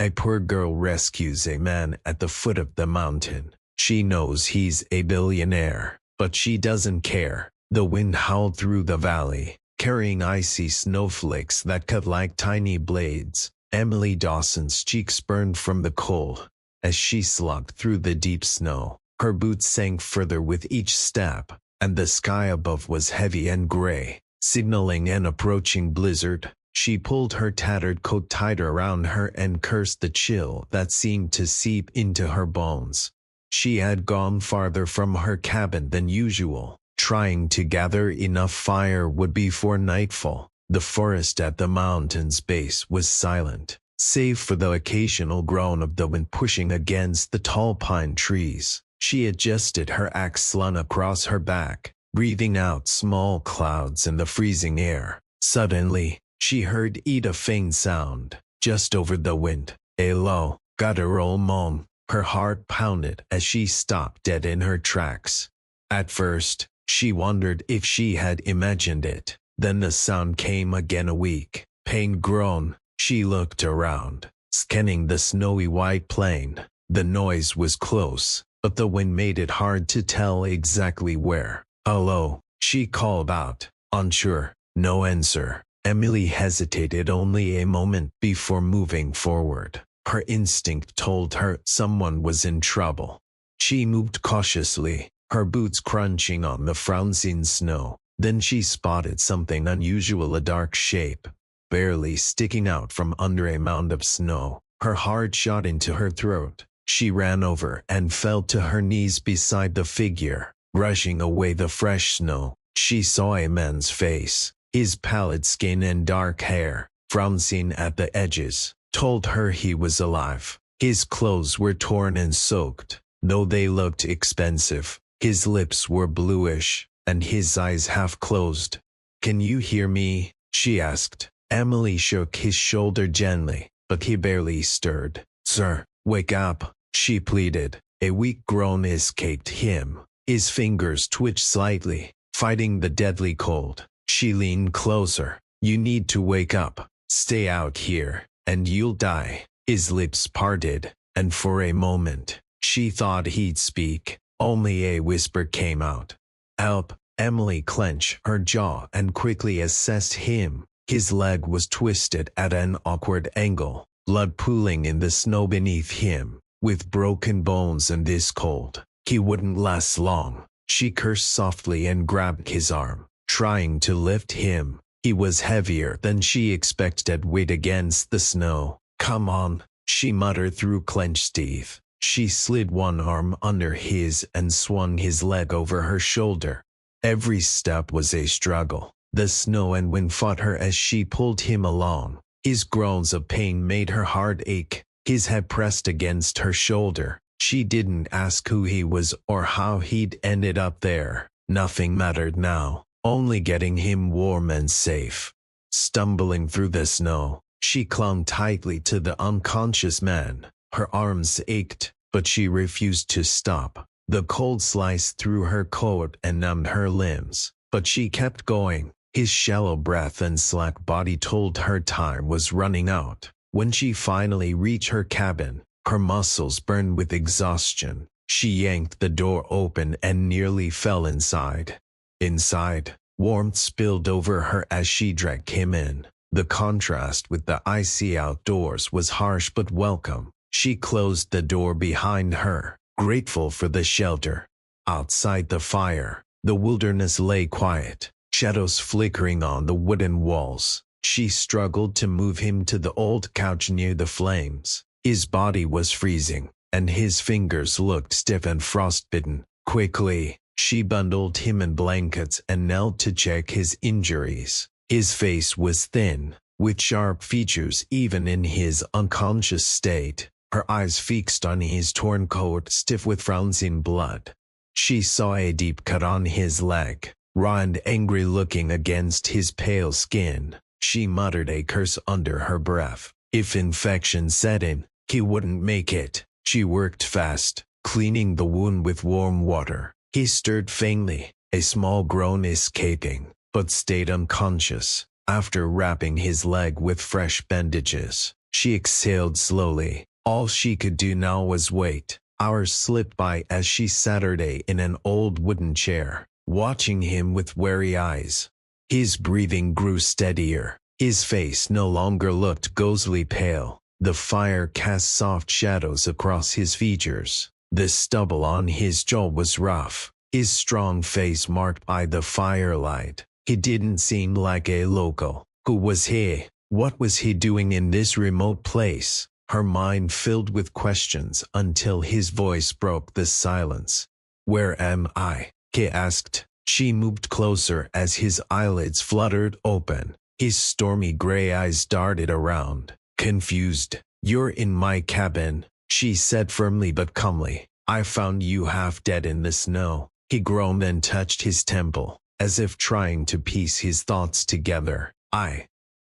A poor girl rescues a man at the foot of the mountain. She knows he's a billionaire, but she doesn't care. The wind howled through the valley, carrying icy snowflakes that cut like tiny blades. Emily Dawson's cheeks burned from the cold as she slogged through the deep snow. Her boots sank further with each step, and the sky above was heavy and gray, signaling an approaching blizzard. She pulled her tattered coat tighter around her and cursed the chill that seemed to seep into her bones. She had gone farther from her cabin than usual, trying to gather enough firewood before nightfall. The forest at the mountain's base was silent, save for the occasional groan of the wind pushing against the tall pine trees. She adjusted her axe slung across her back, breathing out small clouds in the freezing air. Suddenly, she heard a faint sound, just over the wind, a low, guttural moan. Her heart pounded as she stopped dead in her tracks. At first, she wondered if she had imagined it. Then the sound came again, a weak, pained groan. She looked around, scanning the snowy white plain. The noise was close, but the wind made it hard to tell exactly where. "Hello," she called out, unsure. No answer. Emily hesitated only a moment before moving forward. Her instinct told her someone was in trouble. She moved cautiously, her boots crunching on the frozen snow. Then she spotted something unusual, a dark shape, barely sticking out from under a mound of snow. Her heart shot into her throat. She ran over and fell to her knees beside the figure, brushing away the fresh snow. She saw a man's face. His pallid skin and dark hair, frowning at the edges, told her he was alive. His clothes were torn and soaked, though they looked expensive. His lips were bluish, and his eyes half closed. "Can you hear me?" she asked. Emily shook his shoulder gently, but he barely stirred. "Sir, wake up," she pleaded. A weak groan escaped him. His fingers twitched slightly, fighting the deadly cold. She leaned closer. "You need to wake up. Stay out here, and you'll die." His lips parted, and for a moment, she thought he'd speak. Only a whisper came out. "Help." Emily clenched her jaw and quickly assessed him. His leg was twisted at an awkward angle, blood pooling in the snow beneath him. With broken bones and this cold, he wouldn't last long. She cursed softly and grabbed his arm, trying to lift him. He was heavier than she expected, weight against the snow. "Come on," she muttered through clenched teeth. She slid one arm under his and swung his leg over her shoulder. Every step was a struggle. The snow and wind fought her as she pulled him along. His groans of pain made her heart ache. His head pressed against her shoulder. She didn't ask who he was or how he'd ended up there. Nothing mattered now. Only getting him warm and safe. Stumbling through the snow, she clung tightly to the unconscious man. Her arms ached, but she refused to stop. The cold sliced through her coat and numbed her limbs, but she kept going. His shallow breath and slack body told her time was running out. When she finally reached her cabin, her muscles burned with exhaustion. She yanked the door open and nearly fell inside. Inside, warmth spilled over her as she dragged him in. The contrast with the icy outdoors was harsh but welcome. She closed the door behind her, grateful for the shelter. Outside the fire, the wilderness lay quiet, shadows flickering on the wooden walls. She struggled to move him to the old couch near the flames. His body was freezing, and his fingers looked stiff and frostbitten. Quickly, she bundled him in blankets and knelt to check his injuries. His face was thin, with sharp features even in his unconscious state. Her eyes fixed on his torn coat, stiff with frozen blood. She saw a deep cut on his leg, raw and angry looking against his pale skin. She muttered a curse under her breath. If infection set in, he wouldn't make it. She worked fast, cleaning the wound with warm water. He stirred faintly, a small groan escaping, but stayed unconscious. After wrapping his leg with fresh bandages, She exhaled slowly. All she could do now was wait. Hours slipped by as she sat in an old wooden chair, watching him with wary eyes. His breathing grew steadier. His face no longer looked ghostly pale. The fire cast soft shadows across his features. The stubble on his jaw was rough, his strong face marked by the firelight. He didn't seem like a local. Who was he? What was he doing in this remote place? Her mind filled with questions until his voice broke the silence. "Where am I?" he asked. She moved closer as his eyelids fluttered open. His stormy gray eyes darted around, confused. "You're in my cabin," she said firmly but calmly. "I found you half dead in the snow." He groaned and touched his temple, as if trying to piece his thoughts together.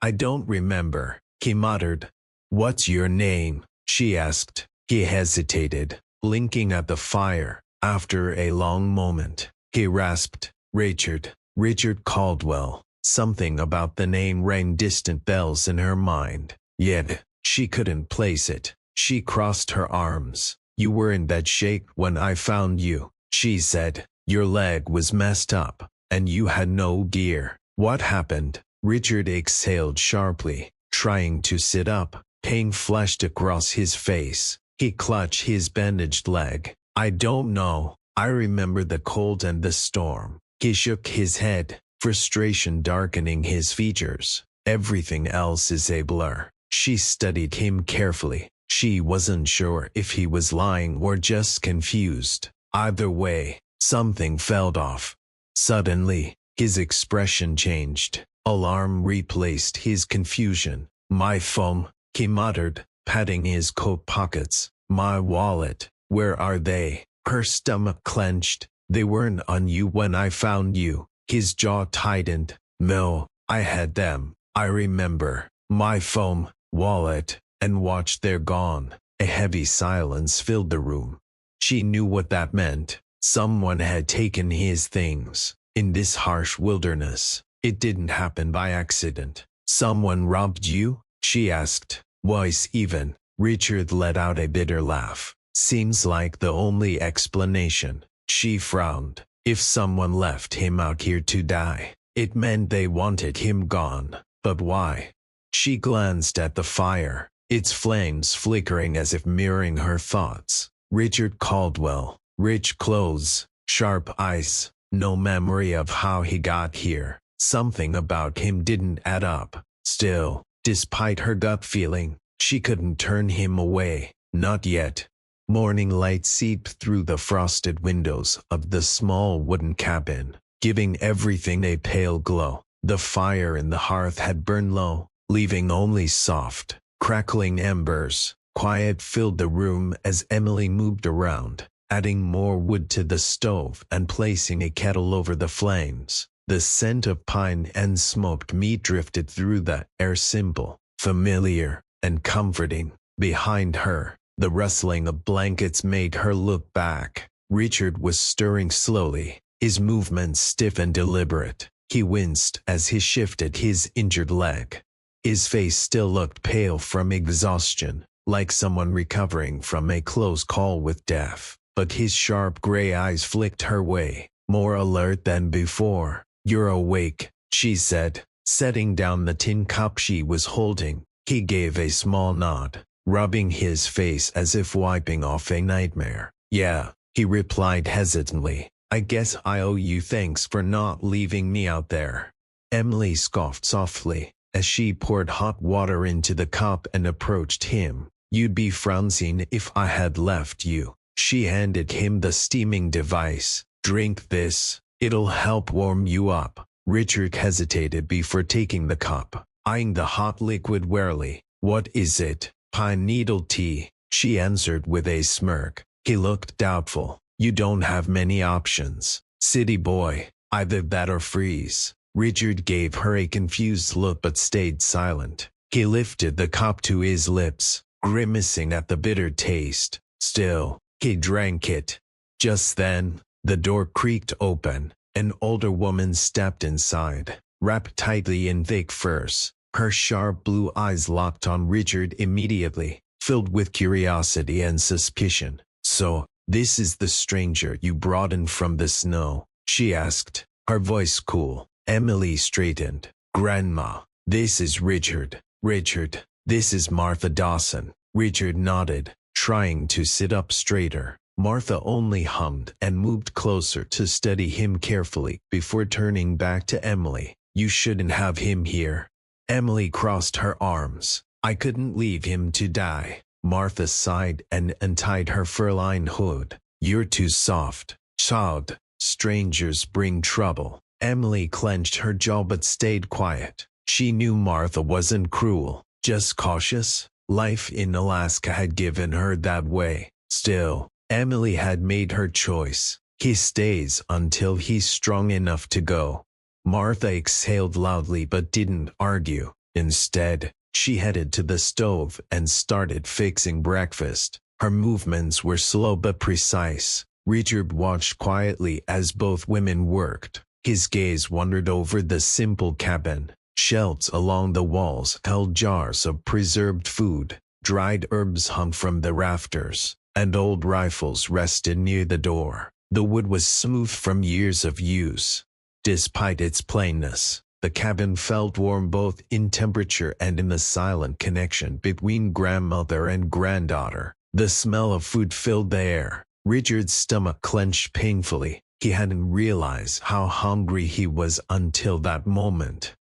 I don't remember," he muttered. "What's your name?" she asked. He hesitated, blinking at the fire. After a long moment, he rasped, Richard Caldwell." Something about the name rang distant bells in her mind, yet she couldn't place it. She crossed her arms. "You were in bad shape when I found you," she said. "Your leg was messed up, and you had no gear." "What happened?" Richard exhaled sharply, trying to sit up. Pain flashed across his face. He clutched his bandaged leg. "I don't know. I remember the cold and the storm." He shook his head, frustration darkening his features. "Everything else is a blur." She studied him carefully. She wasn't sure if he was lying or just confused. Either way, something felt off. Suddenly, his expression changed. Alarm replaced his confusion. "My phone," he muttered, patting his coat pockets. "My wallet, where are they?" Her stomach clenched. "They weren't on you when I found you." His jaw tightened. "No, I had them. I remember. My phone, wallet, and watch, they're gone." A heavy silence filled the room. She knew what that meant. Someone had taken his things. In this harsh wilderness, it didn't happen by accident. "Someone robbed you?" she asked, voice even. Richard let out a bitter laugh. "Seems like the only explanation." She frowned. If someone left him out here to die, it meant they wanted him gone. But why? She glanced at the fire, its flames flickering as if mirroring her thoughts. Richard Caldwell, rich clothes, sharp eyes, no memory of how he got here. Something about him didn't add up. Still, despite her gut feeling, she couldn't turn him away. Not yet. Morning light seeped through the frosted windows of the small wooden cabin, giving everything a pale glow. The fire in the hearth had burned low, leaving only soft, crackling embers. Quiet filled the room as Emily moved around, adding more wood to the stove and placing a kettle over the flames. The scent of pine and smoked meat drifted through the air, simple, familiar, and comforting. Behind her, the rustling of blankets made her look back. Richard was stirring slowly, his movements stiff and deliberate. He winced as he shifted his injured leg. His face still looked pale from exhaustion, like someone recovering from a close call with death. But his sharp gray eyes flicked her way, more alert than before. "You're awake," she said, setting down the tin cup she was holding. He gave a small nod, rubbing his face as if wiping off a nightmare. "Yeah," he replied hesitantly. "I guess I owe you thanks for not leaving me out there." Emily scoffed softly as she poured hot water into the cup and approached him. "You'd be frowning if I had left you." She handed him the steaming device. "Drink this. It'll help warm you up." Richard hesitated before taking the cup, eyeing the hot liquid warily. "What is it?" "Pine needle tea," she answered with a smirk. He looked doubtful. "You don't have many options, city boy. Either that or freeze." Richard gave her a confused look but stayed silent. He lifted the cup to his lips, grimacing at the bitter taste. Still, he drank it. Just then, the door creaked open. An older woman stepped inside, wrapped tightly in thick furs. Her sharp blue eyes locked on Richard immediately, filled with curiosity and suspicion. "So, this is the stranger you brought in from the snow?" she asked, her voice cool. Emily straightened. "Grandma, this is Richard." "Richard, this is Martha Dawson." Richard nodded, trying to sit up straighter. Martha only hummed and moved closer to study him carefully before turning back to Emily. "You shouldn't have him here." Emily crossed her arms. "I couldn't leave him to die." Martha sighed and untied her fur-lined hood. "You're too soft, child. Strangers bring trouble." Emily clenched her jaw but stayed quiet. She knew Martha wasn't cruel, just cautious. Life in Alaska had given her that way. Still, Emily had made her choice. He stays until he's strong enough to go. Martha exhaled loudly but didn't argue. Instead, she headed to the stove and started fixing breakfast. Her movements were slow but precise. Richard watched quietly as both women worked. His gaze wandered over the simple cabin. Shelves along the walls held jars of preserved food. Dried herbs hung from the rafters, and old rifles rested near the door. The wood was smooth from years of use. Despite its plainness, the cabin felt warm both in temperature and in the silent connection between grandmother and granddaughter. The smell of food filled the air. Richard's stomach clenched painfully. He hadn't realized how hungry he was until that moment.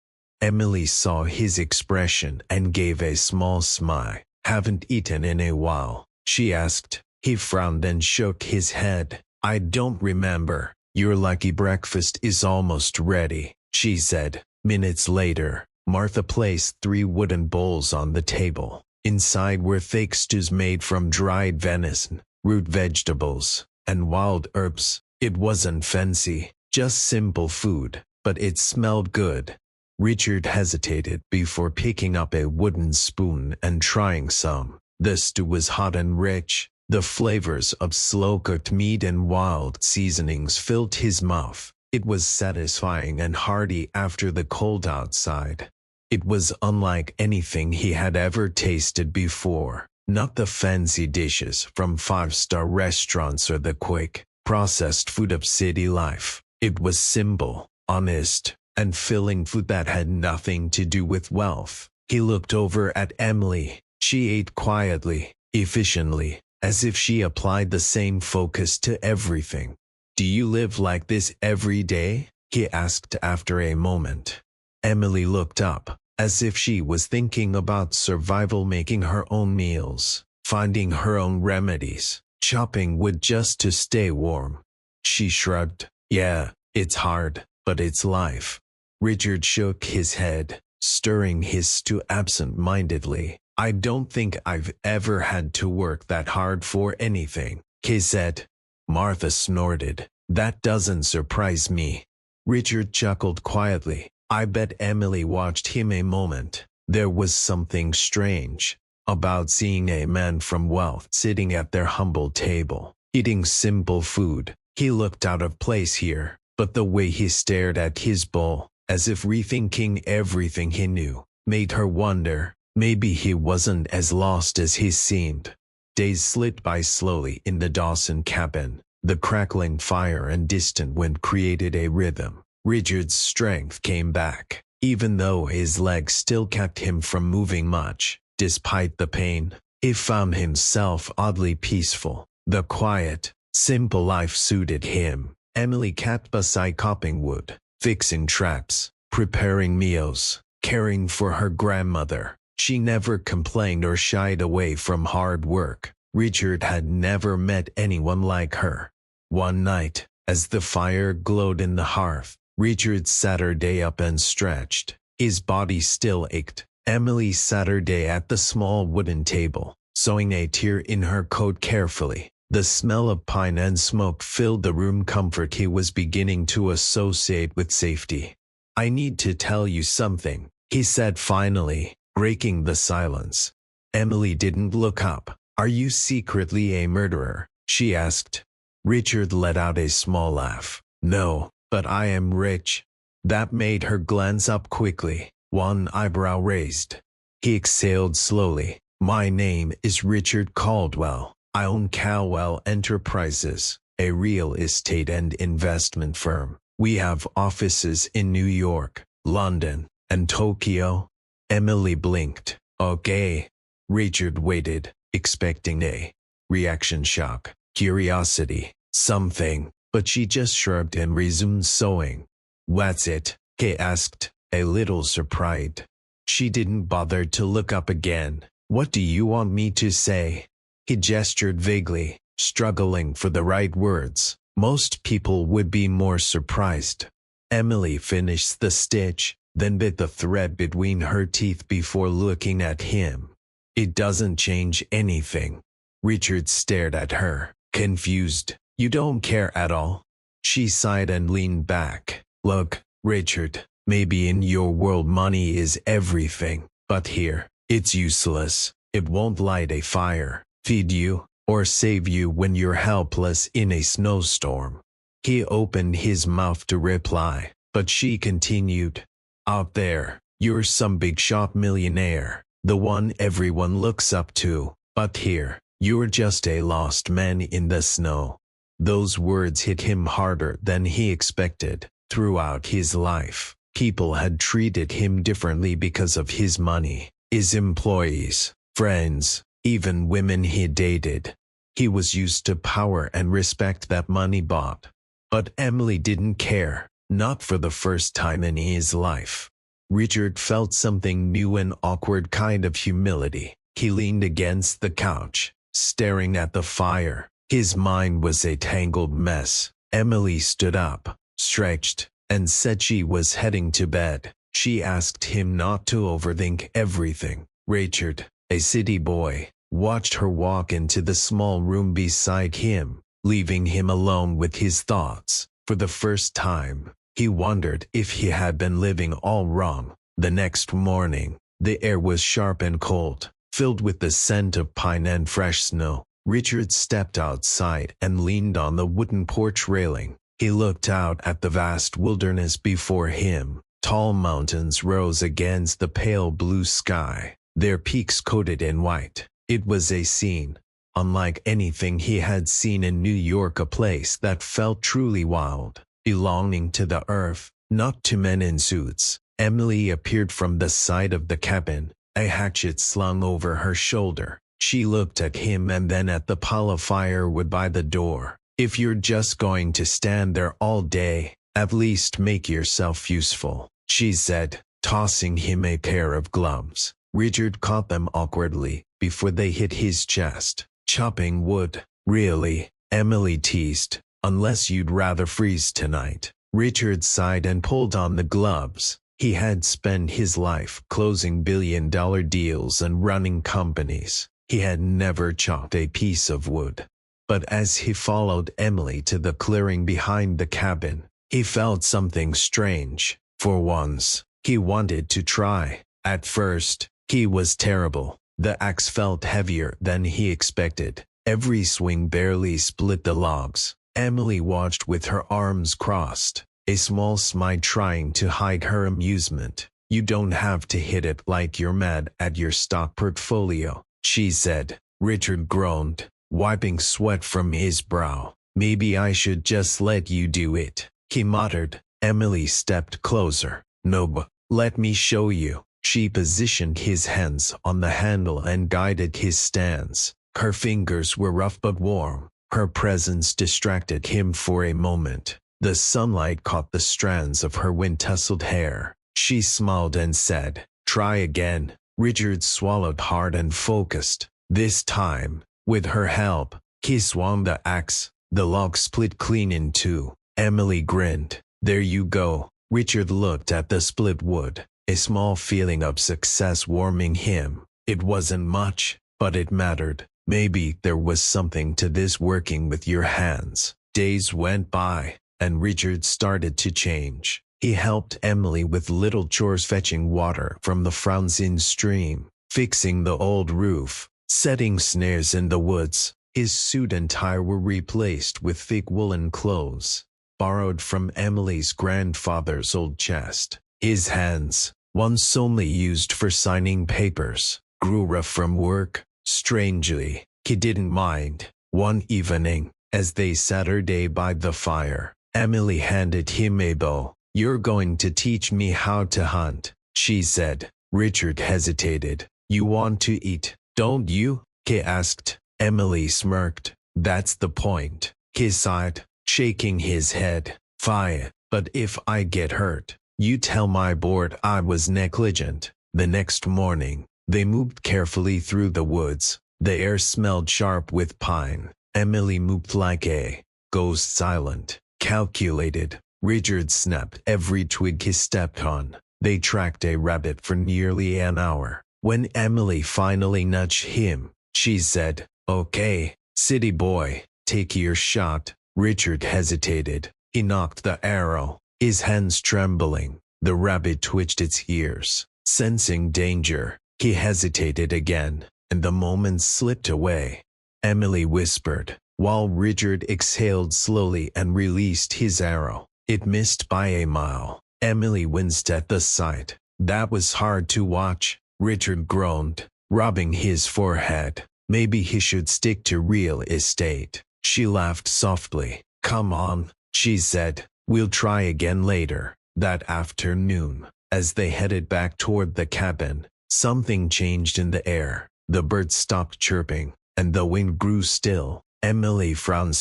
Emily saw his expression and gave a small smile. "Haven't eaten in a while?" she asked. He frowned and shook his head. "I don't remember." "Your lucky breakfast is almost ready," she said. Minutes later, Martha placed 3 wooden bowls on the table. Inside were thick stews made from dried venison, root vegetables, and wild herbs. It wasn't fancy, just simple food, but it smelled good. Richard hesitated before picking up a wooden spoon and trying some. The stew was hot and rich. The flavors of slow-cooked meat and wild seasonings filled his mouth. It was satisfying and hearty after the cold outside. It was unlike anything he had ever tasted before. Not the fancy dishes from 5-star restaurants or the quick, processed food of city life. It was simple, honest, and filling food that had nothing to do with wealth. He looked over at Emily. She ate quietly, efficiently, as if she applied the same focus to everything. "Do you live like this every day?" he asked after a moment. Emily looked up, as if she was thinking about survival, making her own meals, finding her own remedies, chopping wood just to stay warm. She shrugged. "Yeah, it's hard, but it's life." Richard shook his head, stirring his stew absent-mindedly. "I don't think I've ever had to work that hard for anything," he said. Martha snorted. "That doesn't surprise me." Richard chuckled quietly. I bet Emily watched him a moment. There was something strange about seeing a man from wealth sitting at their humble table, eating simple food. He looked out of place here, but the way he stared at his bowl, as if rethinking everything he knew, made her wonder. Maybe he wasn't as lost as he seemed. Days slipped by slowly in the Dawson cabin. The crackling fire and distant wind created a rhythm. Richard's strength came back, even though his legs still kept him from moving much. Despite the pain, he found himself oddly peaceful. The quiet, simple life suited him. Emily kept beside chopping wood, fixing traps, preparing meals, caring for her grandmother. She never complained or shied away from hard work. Richard had never met anyone like her. One night, as the fire glowed in the hearth, Richard sat her day up and stretched. His body still ached. Emily sat her day at the small wooden table, sewing a tear in her coat carefully. The smell of pine and smoke filled the room, comfort he was beginning to associate with safety. "I need to tell you something," he said finally, breaking the silence. Emily didn't look up. "Are you secretly a murderer?" she asked. Richard let out a small laugh. "No, but I am rich." That made her glance up quickly. one eyebrow raised. He exhaled slowly. My name is Richard Caldwell. I own Caldwell Enterprises, a real estate and investment firm. We have offices in New York, London, and Tokyo. Emily blinked. Okay. Richard waited, expecting a reaction, shock, curiosity, something, but she just shrugged and resumed sewing. What's it? He asked, a little surprised. She didn't bother to look up again. What do you want me to say? He gestured vaguely, struggling for the right words. Most people would be more surprised. Emily finished the stitch, then bit the thread between her teeth before looking at him. It doesn't change anything. Richard stared at her, confused. You don't care at all? She sighed and leaned back. Look, Richard, maybe in your world money is everything, but here, it's useless. It won't light a fire, feed you, or save you when you're helpless in a snowstorm. He opened his mouth to reply, but she continued. Out there, you're some big shot millionaire, the one everyone looks up to, but here, you're just a lost man in the snow. Those words hit him harder than he expected. Throughout his life, people had treated him differently because of his money, his employees, friends, even women he dated. He was used to power and respect that money bought. But Emily didn't care, not for the first time in his life. Richard felt something new, an awkward kind of humility. He leaned against the couch, staring at the fire. His mind was a tangled mess. Emily stood up, stretched, and said she was heading to bed. She asked him not to overthink everything. Richard, a city boy, watched her walk into the small room beside him, leaving him alone with his thoughts. For the first time, he wondered if he had been living all wrong. The next morning, the air was sharp and cold, filled with the scent of pine and fresh snow. Richard stepped outside and leaned on the wooden porch railing. He looked out at the vast wilderness before him. Tall mountains rose against the pale blue sky, their peaks coated in white. It was a scene unlike anything he had seen in New York, a place that felt truly wild, belonging to the earth, not to men in suits. Emily appeared from the side of the cabin, a hatchet slung over her shoulder. She looked at him and then at the pile of firewood by the door. If you're just going to stand there all day, at least make yourself useful, she said, tossing him a pair of gloves. Richard caught them awkwardly before they hit his chest. Chopping wood, really? Emily teased. Unless you'd rather freeze tonight. Richard sighed and pulled on the gloves. He had spent his life closing billion-dollar deals and running companies. He had never chopped a piece of wood. But as he followed Emily to the clearing behind the cabin, he felt something strange. For once, he wanted to try. At first, he was terrible. The axe felt heavier than he expected. Every swing barely split the logs. Emily watched with her arms crossed, a small smile trying to hide her amusement. You don't have to hit it like you're mad at your stock portfolio, she said. Richard groaned, wiping sweat from his brow. Maybe I should just let you do it, he muttered. Emily stepped closer. No, let me show you. She positioned his hands on the handle and guided his stance. Her fingers were rough but warm. Her presence distracted him for a moment. The sunlight caught the strands of her wind-tousled hair. She smiled and said, "Try again." Richard swallowed hard and focused. This time, with her help, he swung the axe. The log split clean in two. Emily grinned. "There you go." Richard looked at the split wood, a small feeling of success warming him. It wasn't much, but it mattered. Maybe there was something to this working with your hands. Days went by, and Richard started to change. He helped Emily with little chores, fetching water from the Franzin stream, fixing the old roof, setting snares in the woods. His suit and tie were replaced with thick woolen clothes, borrowed from Emily's grandfather's old chest. His hands, once only used for signing papers, grew rough from work. Strangely, he didn't mind. One evening, as they Saturday by the fire, Emily handed him a bow. "You're going to teach me how to hunt," she said. Richard hesitated. "You want to eat, don't you?" he asked. Emily smirked. "That's the point," he sighed, shaking his head. "Fine, but if I get hurt, you tell my board I was negligent." The next morning, they moved carefully through the woods. The air smelled sharp with pine. Emily moved like a ghost, silent, calculated. Richard snapped every twig he stepped on. They tracked a rabbit for nearly an hour. When Emily finally nudged him, she said, "Okay, city boy, take your shot." Richard hesitated. He knocked the arrow, his hands trembling. The rabbit twitched its ears. Sensing danger, he hesitated again, and the moments slipped away. Emily whispered, while Richard exhaled slowly and released his arrow. It missed by a mile. Emily winced at the sight. "That was hard to watch," Richard groaned, rubbing his forehead. "Maybe he should stick to real estate." She laughed softly. "Come on," she said. "We'll try again later." That afternoon, as they headed back toward the cabin, something changed in the air. The birds stopped chirping, and the wind grew still. Emily frowned.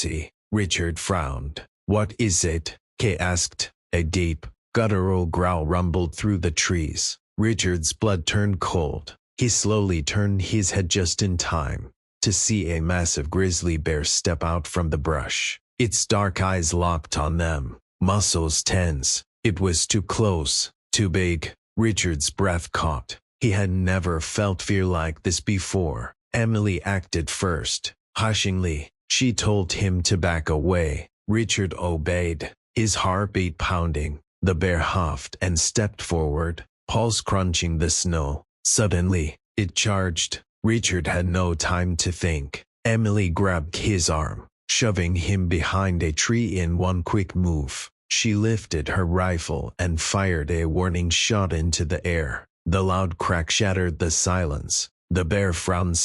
Richard frowned. "What is it?" he asked. A deep, guttural growl rumbled through the trees. Richard's blood turned cold. He slowly turned his head just in time to see a massive grizzly bear step out from the brush. Its dark eyes locked on them, muscles tense. It was too close, too big. Richard's breath caught. He had never felt fear like this before. Emily acted first. Hushingly, she told him to back away. Richard obeyed, his heartbeat pounding. The bear huffed and stepped forward, paws crunching the snow. Suddenly, it charged. Richard had no time to think. Emily grabbed his arm, shoving him behind a tree in one quick move. She lifted her rifle and fired a warning shot into the air. The loud crack shattered the silence. The bear frowned,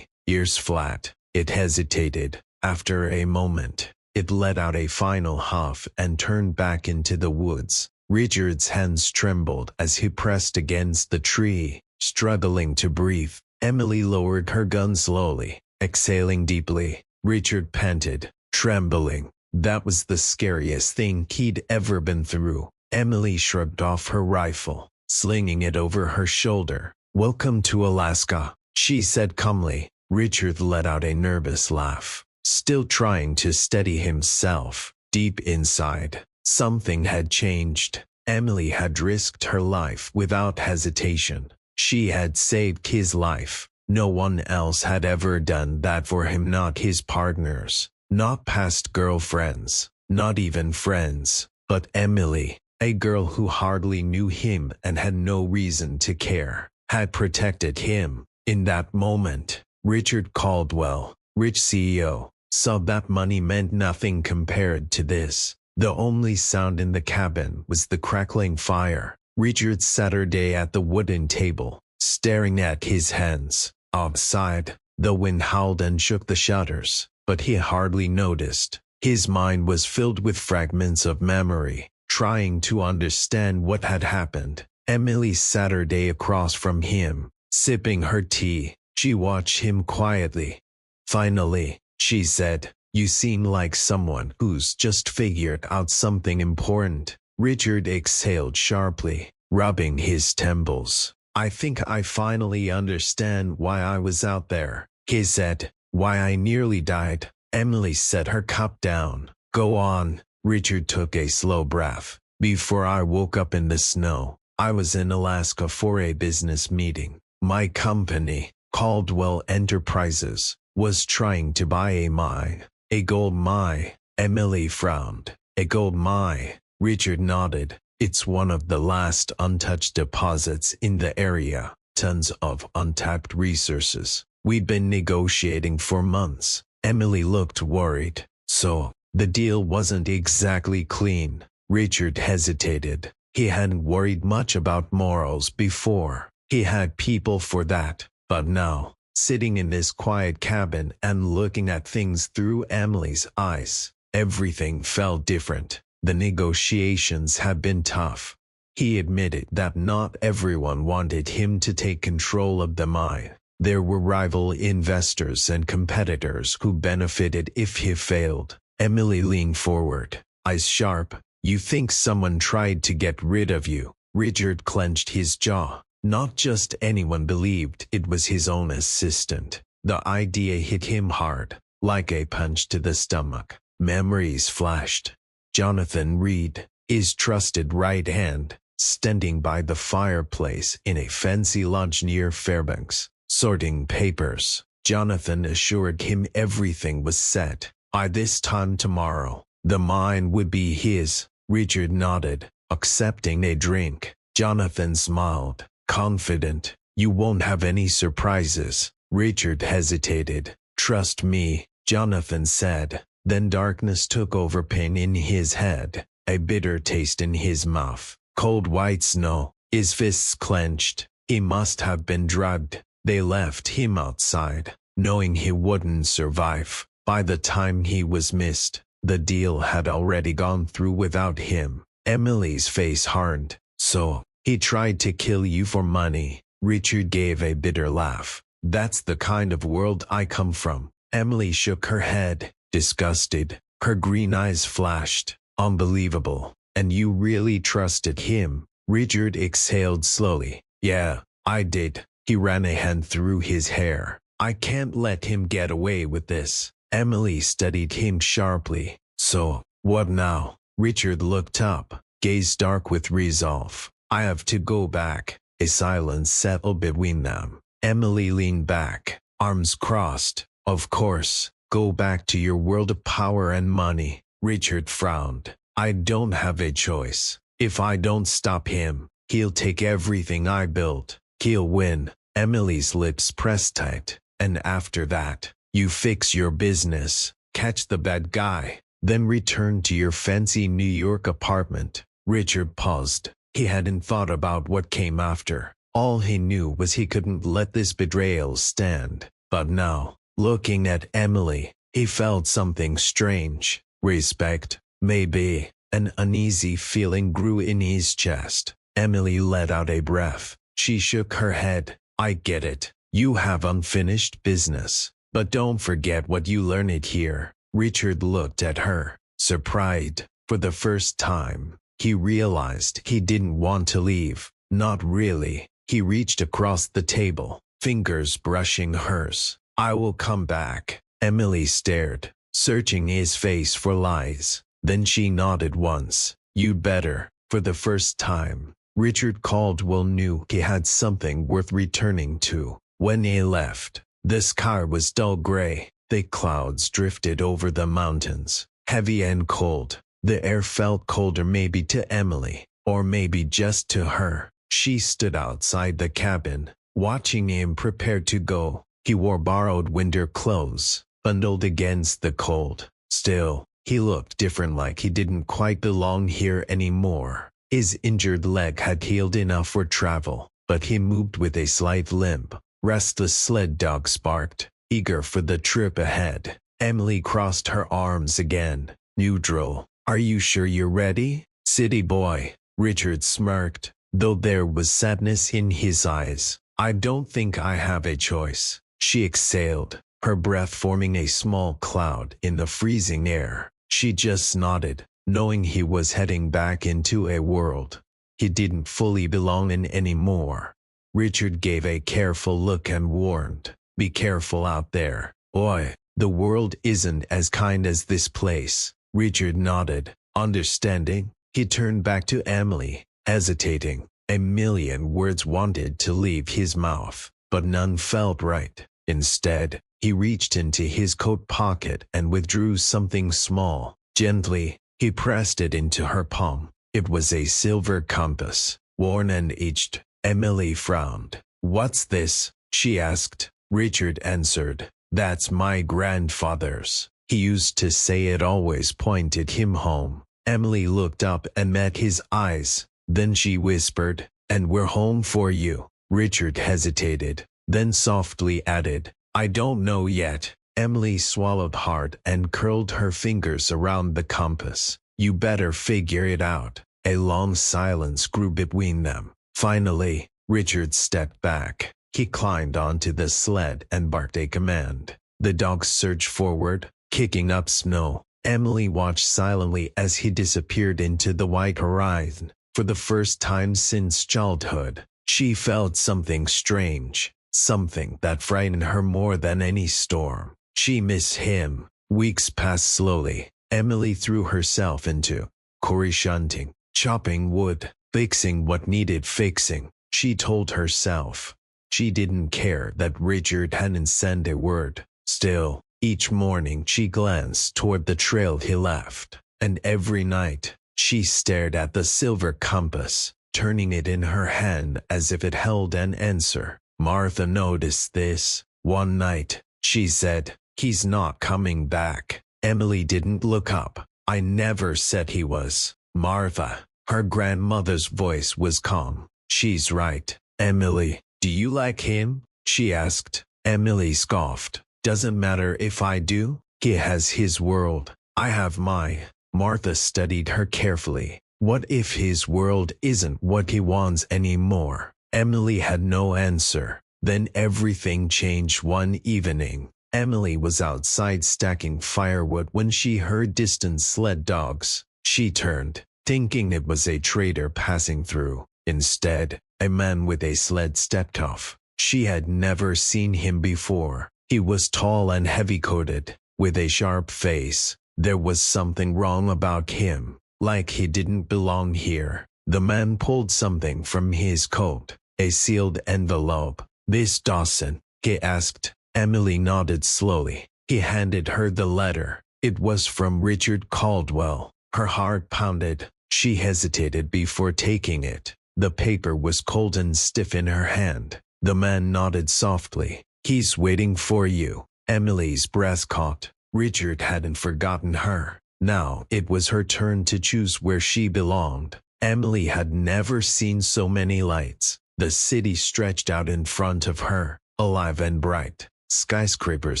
ears flat. It hesitated. After a moment, it let out a final huff and turned back into the woods. Richard's hands trembled as he pressed against the tree, struggling to breathe. Emily lowered her gun slowly, exhaling deeply. Richard panted, trembling. That was the scariest thing he'd ever been through. Emily shrugged off her rifle, slinging it over her shoulder. "Welcome to Alaska," she said calmly. Richard let out a nervous laugh, still trying to steady himself. Deep inside, something had changed. Emily had risked her life without hesitation. She had saved his life. No one else had ever done that for him, not his partners, not past girlfriends, not even friends, but Emily, a girl who hardly knew him and had no reason to care, had protected him. In that moment, Richard Caldwell, rich CEO, saw that money meant nothing compared to this. The only sound in the cabin was the crackling fire. Richard sat at the wooden table, staring at his hands. Outside, the wind howled and shook the shutters, but he hardly noticed. His mind was filled with fragments of memory, trying to understand what had happened. Emily sat across from him, sipping her tea. She watched him quietly. "Finally," she said, "you seem like someone who's just figured out something important." Richard exhaled sharply, rubbing his temples. "I think I finally understand why I was out there," he said. "Why I nearly died." Emily set her cup down. "Go on." Richard took a slow breath. "Before I woke up in the snow, I was in Alaska for a business meeting. My company, Caldwell Enterprises, was trying to buy a mine. A gold mine." Emily frowned. "A gold mine?" Richard nodded. "It's one of the last untouched deposits in the area. Tons of untapped resources. We'd been negotiating for months." Emily looked worried. "So, the deal wasn't exactly clean." Richard hesitated. He hadn't worried much about morals before. He had people for that. But now, sitting in this quiet cabin and looking at things through Emily's eyes, everything felt different. The negotiations had been tough. He admitted that not everyone wanted him to take control of the mine. There were rival investors and competitors who benefited if he failed. Emily leaned forward, eyes sharp. You think someone tried to get rid of you? Richard clenched his jaw. Not just anyone believed it was his own assistant. The idea hit him hard, like a punch to the stomach. Memories flashed. Jonathan Reed, his trusted right hand, standing by the fireplace in a fancy lodge near Fairbanks, sorting papers. Jonathan assured him everything was set. By this time tomorrow, the mine would be his. Richard nodded, accepting a drink. Jonathan smiled, confident. You won't have any surprises. Richard hesitated. Trust me, Jonathan said. Then darkness took over, pain in his head, a bitter taste in his mouth. Cold white snow, his fists clenched. He must have been drugged. They left him outside, knowing he wouldn't survive. By the time he was missed, the deal had already gone through without him. Emily's face hardened. So, he tried to kill you for money. Richard gave a bitter laugh. That's the kind of world I come from. Emily shook her head, disgusted. Her green eyes flashed. Unbelievable. And you really trusted him? Richard exhaled slowly. Yeah, I did. He ran a hand through his hair. I can't let him get away with this. Emily studied him sharply. So, what now? Richard looked up, gaze dark with resolve. I have to go back. A silence settled between them. Emily leaned back, arms crossed. Of course, go back to your world of power and money. Richard frowned. I don't have a choice. If I don't stop him, he'll take everything I built. He'll win. Emily's lips pressed tight. And after that, you fix your business, catch the bad guy, then return to your fancy New York apartment. Richard paused. He hadn't thought about what came after. All he knew was he couldn't let this betrayal stand. But now, looking at Emily, he felt something strange. Respect, maybe. An uneasy feeling grew in his chest. Emily let out a breath. She shook her head. I get it. You have unfinished business. But don't forget what you learned here. Richard looked at her, surprised. For the first time, he realized he didn't want to leave. Not really. He reached across the table, fingers brushing hers. I will come back. Emily stared, searching his face for lies. Then she nodded once. You'd better. For the first time, Richard Caldwell knew he had something worth returning to. When he left, the sky was dull gray. The clouds drifted over the mountains, heavy and cold. The air felt colder, maybe to Emily, or maybe just to her. She stood outside the cabin, watching him prepare to go. He wore borrowed winter clothes, bundled against the cold. Still, he looked different, like he didn't quite belong here anymore. His injured leg had healed enough for travel, but he moved with a slight limp. Restless sled dogs barked, eager for the trip ahead. Emily crossed her arms again. Neutral. Are you sure you're ready? City boy. Richard smirked, though there was sadness in his eyes. I don't think I have a choice. She exhaled, her breath forming a small cloud in the freezing air. She just nodded, knowing he was heading back into a world he didn't fully belong in anymore. Richard gave a careful look and warned, be careful out there. Oi, the world isn't as kind as this place. Richard nodded, understanding. He turned back to Emily, hesitating. A million words wanted to leave his mouth, but none felt right. Instead, he reached into his coat pocket and withdrew something small. Gently, he pressed it into her palm. It was a silver compass, worn and aged. Emily frowned. What's this? She asked. Richard answered. That's my grandfather's. He used to say it always pointed him home. Emily looked up and met his eyes. Then she whispered, "And we're home for you." Richard hesitated, then softly added, "I don't know yet." Emily swallowed hard and curled her fingers around the compass. "You better figure it out." A long silence grew between them. Finally, Richard stepped back. He climbed onto the sled and barked a command. The dogs surged forward, kicking up snow. Emily watched silently as he disappeared into the white horizon. For the first time since childhood, she felt something strange, something that frightened her more than any storm. She missed him. Weeks passed slowly. Emily threw herself into quarry shunting, chopping wood, fixing what needed fixing. She told herself she didn't care that Richard hadn't sent a word. Still, each morning she glanced toward the trail he left, and every night she stared at the silver compass, turning it in her hand as if it held an answer. Martha noticed this. One night, she said, "He's not coming back." Emily didn't look up. "I never said he was." "Martha." Her grandmother's voice was calm. "She's right." "Emily, do you like him?" she asked. Emily scoffed. "Doesn't matter if I do. He has his world. I have mine." Martha studied her carefully. What if his world isn't what he wants anymore? Emily had no answer. Then everything changed one evening. Emily was outside stacking firewood when she heard distant sled dogs. She turned, thinking it was a trader passing through. Instead, a man with a sled stepped off. She had never seen him before. He was tall and heavy-coated, with a sharp face. There was something wrong about him, like he didn't belong here. The man pulled something from his coat, a sealed envelope. "This Dawson?" he asked. Emily nodded slowly. He handed her the letter. It was from Richard Caldwell. Her heart pounded. She hesitated before taking it. The paper was cold and stiff in her hand. The man nodded softly. "He's waiting for you." Emily's breath caught. Richard hadn't forgotten her. Now it was her turn to choose where she belonged. Emily had never seen so many lights. The city stretched out in front of her, alive and bright. Skyscrapers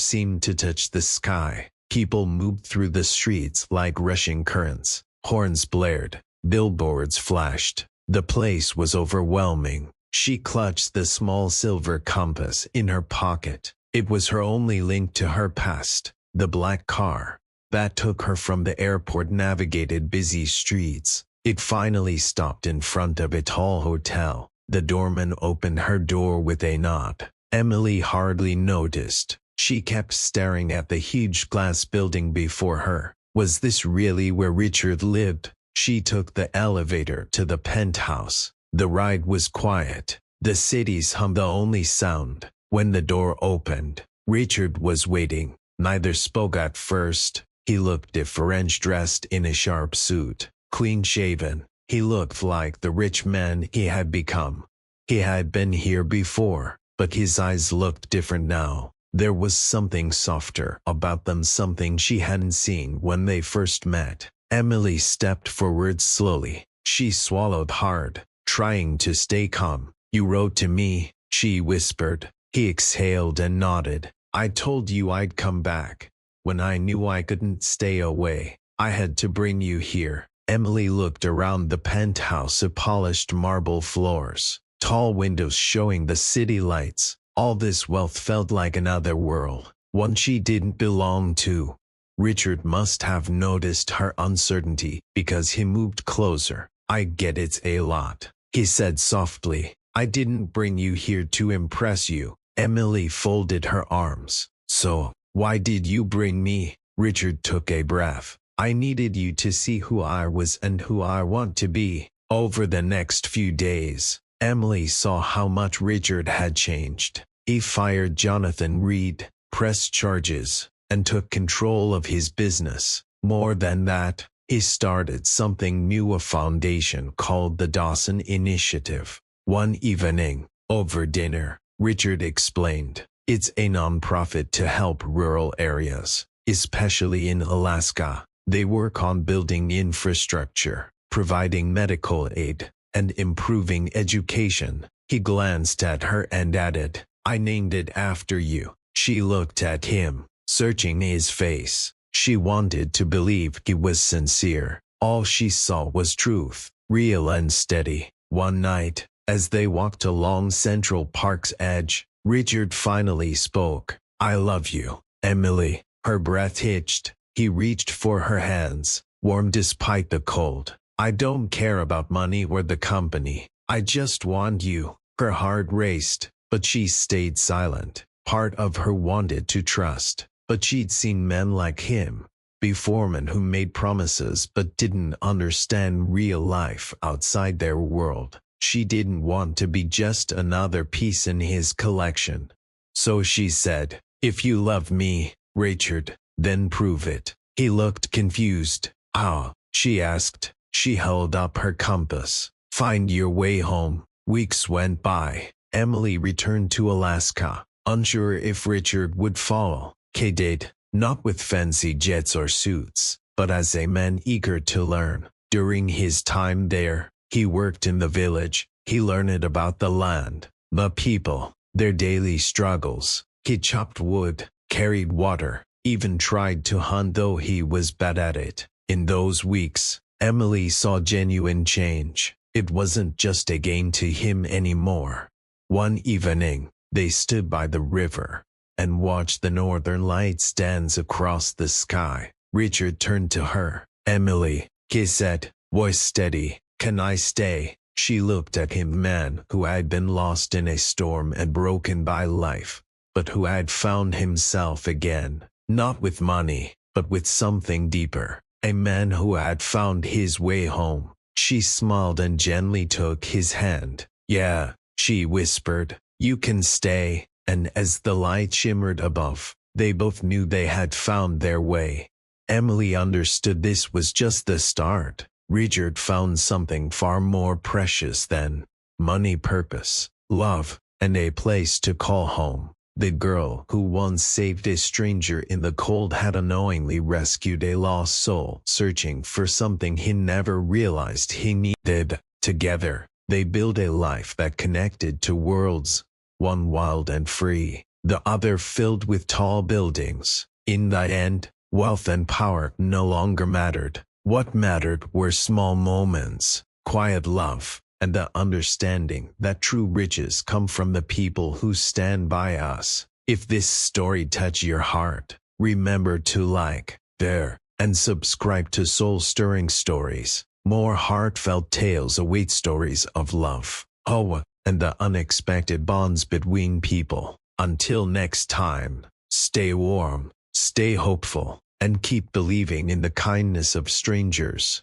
seemed to touch the sky. People moved through the streets like rushing currents. Horns blared. Billboards flashed. The place was overwhelming. She clutched the small silver compass in her pocket. It was her only link to her past. The black car that took her from the airport navigated busy streets. It finally stopped in front of a tall hotel. The doorman opened her door with a nod. Emily hardly noticed. She kept staring at the huge glass building before her. Was this really where Richard lived? She took the elevator to the penthouse. The ride was quiet. The city's hum the only sound. When the door opened, Richard was waiting. Neither spoke at first. He looked different, dressed in a sharp suit, clean-shaven. He looked like the rich man he had become. He had been here before, but his eyes looked different now. There was something softer about them, something she hadn't seen when they first met. Emily stepped forward slowly. She swallowed hard, trying to stay calm. "You wrote to me," she whispered. He exhaled and nodded. "I told you I'd come back. When I knew I couldn't stay away, I had to bring you here." Emily looked around the penthouse of polished marble floors, tall windows showing the city lights. All this wealth felt like another world, one she didn't belong to. Richard must have noticed her uncertainty because he moved closer. "I get it's a lot," he said softly. "I didn't bring you here to impress you." Emily folded her arms. "So, why did you bring me?" Richard took a breath. "I needed you to see who I was and who I want to be." Over the next few days, Emily saw how much Richard had changed. He fired Jonathan Reed, pressed charges, and took control of his business. More than that, he started something new, a foundation called the Dawson Initiative. One evening, over dinner, Richard explained, "It's a non-profit to help rural areas, especially in Alaska. They work on building infrastructure, providing medical aid, and improving education. He glanced at her and added, I named it after you. She looked at him, searching his face. She wanted to believe he was sincere. All she saw was truth, real and steady. One night, as they walked along Central Park's edge, Richard finally spoke. I love you, Emily. Her breath hitched. He reached for her hands, warm despite the cold. I don't care about money or the company. I just want you. Her heart raced, but she stayed silent. Part of her wanted to trust, but she'd seen men like him before, men who made promises but didn't understand real life outside their world. She didn't want to be just another piece in his collection. So she said, if you love me, Richard, then prove it. He looked confused. How? She asked. She held up her compass. Find your way home. Weeks went by. Emily returned to Alaska, unsure if Richard would follow. He did, not with fancy jets or suits, but as a man eager to learn. During his time there, he worked in the village. He learned about the land, the people, their daily struggles. He chopped wood, carried water, even tried to hunt, though he was bad at it. In those weeks, Emily saw genuine change. It wasn't just a game to him anymore. One evening, they stood by the river and watched the northern lights dance across the sky. Richard turned to her. Emily, he said, voice steady, can I stay? She looked at him, man who had been lost in a storm and broken by life, but who had found himself again, not with money, but with something deeper. A man who had found his way home. She smiled and gently took his hand. Yeah, she whispered, you can stay. And as the light shimmered above, they both knew they had found their way. Emily understood this was just the start. Richard found something far more precious than money: purpose, love, and a place to call home. The girl who once saved a stranger in the cold had unknowingly rescued a lost soul, searching for something he never realized he needed. Together, they built a life that connected two worlds, one wild and free, the other filled with tall buildings. In the end, wealth and power no longer mattered. What mattered were small moments, quiet love, and the understanding that true riches come from the people who stand by us. If this story touched your heart, remember to like, share, and subscribe to Soul Stirring Stories. More heartfelt tales await, stories of love, hope, and the unexpected bonds between people. Until next time, stay warm, stay hopeful, and keep believing in the kindness of strangers.